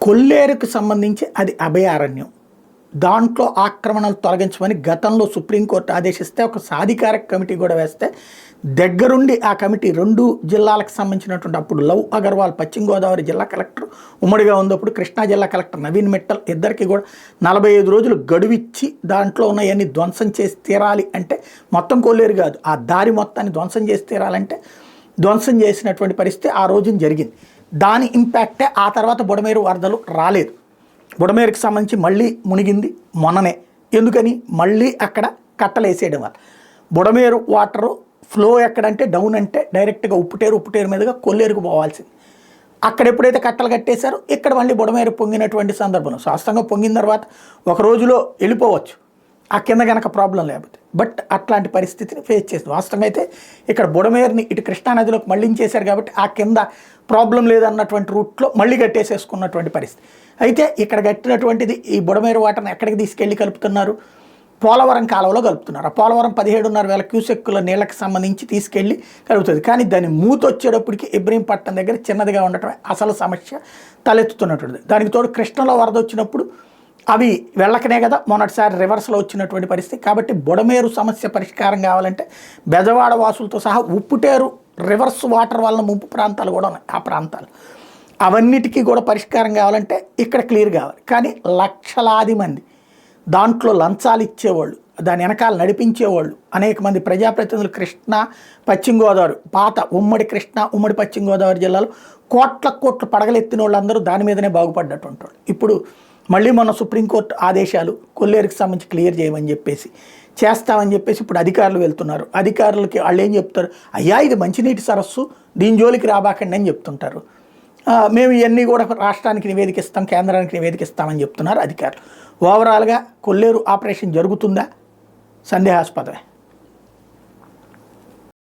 కొల్లేరుకు సంబంధించి అది అభయారణ్యం. దాంట్లో ఆక్రమణలు తొలగించమని గతంలో సుప్రీంకోర్టు ఆదేశిస్తే ఒక సాధికారక కమిటీ కూడా వేస్తే దగ్గరుండి ఆ కమిటీ 2 జిల్లాలకు సంబంధించినటువంటి అప్పుడు లవ్ అగర్వాల్ పశ్చిమ గోదావరి జిల్లా కలెక్టర్ ఉమ్మడిగా ఉన్నప్పుడు కృష్ణా జిల్లా కలెక్టర్ నవీన్ మిట్టల్ ఇద్దరికి కూడా 45 రోజులు గడువిచ్చి దాంట్లో ఉన్నవన్నీ ధ్వంసం చేసి తీరాలి అంటే మొత్తం కొల్లేరు కాదు ఆ దారి మొత్తాన్ని ధ్వంసం చేసి తీరాలంటే ధ్వంసం చేసినటువంటి పరిస్థితి ఆ రోజున జరిగింది. దాని ఇంపాక్టే ఆ తర్వాత బుడమేరు వరదలు రాలేదు. బుడమేరుకి సంబంధించి మళ్ళీ మునిగింది మొన్ననే. ఎందుకని మళ్ళీ అక్కడ కట్టలు వేసేయడం వల్ల బుడమేరు వాటరు ఫ్లో ఎక్కడంటే డౌన్ అంటే డైరెక్ట్గా ఉప్పుటేరు మీదుగా కొల్లేరుకు పోవాల్సింది. అక్కడ ఎప్పుడైతే కట్టలు కట్టేశారో ఇక్కడ మళ్ళీ బుడమేరు పొంగినటువంటి సందర్భంలో శాస్త్రంగా పొంగిన తర్వాత ఒక రోజులో వెళ్ళిపోవచ్చు ఆ కింద కనుక ప్రాబ్లం లేకపోతే. బట్ అట్లాంటి పరిస్థితిని ఫేస్ చేస్తుంది. వాస్తవంగా అయితే ఇక్కడ బుడమేరుని ఇటు కృష్ణానదిలోకి మళ్ళించేశారు కాబట్టి ఆ కింద ప్రాబ్లం లేదన్నటువంటి రూట్లో మళ్ళీ కట్టేసేసుకున్నటువంటి పరిస్థితి. అయితే ఇక్కడ కట్టినటువంటిది ఈ బుడమేరు వాటర్ని ఎక్కడికి తీసుకెళ్ళి కలుపుతున్నారు, పోలవరం కాలువలో కలుపుతున్నారు. ఆ పోలవరం 17,500 క్యూసెక్కుల నీళ్ళకి సంబంధించి తీసుకెళ్ళి కలుపుతుంది. కానీ దాని మూత వచ్చేటప్పటికి ఇబ్రహీంపట్నం దగ్గర చిన్నదిగా ఉండటమే అసలు సమస్య తలెత్తుతున్నటువంటిది. దానికి తోడు కృష్ణలో వరద వచ్చినప్పుడు అవి వెళ్ళకనే కదా మొన్నటిసారి రివర్స్లో వచ్చినటువంటి పరిస్థితి. కాబట్టి బుడమేరు సమస్య పరిష్కారం కావాలంటే బెజవాడ వాసులతో సహా ఉప్పుటేరు రివర్స్ వాటర్ వలన ముంపు ప్రాంతాలు కూడా ఉన్నాయి. ఆ ప్రాంతాలు అవన్నిటికీ కూడా పరిష్కారం కావాలంటే ఇక్కడ క్లియర్ కావాలి. కానీ లక్షలాది మంది దాంట్లో లంచాలు ఇచ్చేవాళ్ళు, దాని వెనకాల నడిపించేవాళ్ళు అనేక మంది ప్రజాప్రతినిధులు కృష్ణా పశ్చిమ గోదావరి పాత ఉమ్మడి కృష్ణా ఉమ్మడి పశ్చిమ గోదావరి జిల్లాలో కోట్ల పడగలెత్తిన వాళ్ళందరూ దాని మీదనే బాగుపడ్డటువంటి వాళ్ళు. ఇప్పుడు మళ్ళీ మొన్న సుప్రీంకోర్టు ఆదేశాలు కొల్లేరుకి సంబంధించి క్లియర్ చేయమని చెప్పేసి చేస్తామని చెప్పేసి ఇప్పుడు అధికారులు వెళ్తున్నారు. అధికారులకి వాళ్ళు ఏం చెప్తారు, అయ్యా ఇది మంచినీటి సరస్సు దీని జోలికి రాబాకండి అని చెప్తుంటారు. మేము ఇవన్నీ కూడా రాష్ట్రానికి నివేదిక ఇస్తాం కేంద్రానికి నివేదిక ఇస్తామని చెప్తున్నారు అధికారులు. ఓవరాల్గా కొల్లేరు ఆపరేషన్ జరుగుతుందా సందేహాస్పదమే.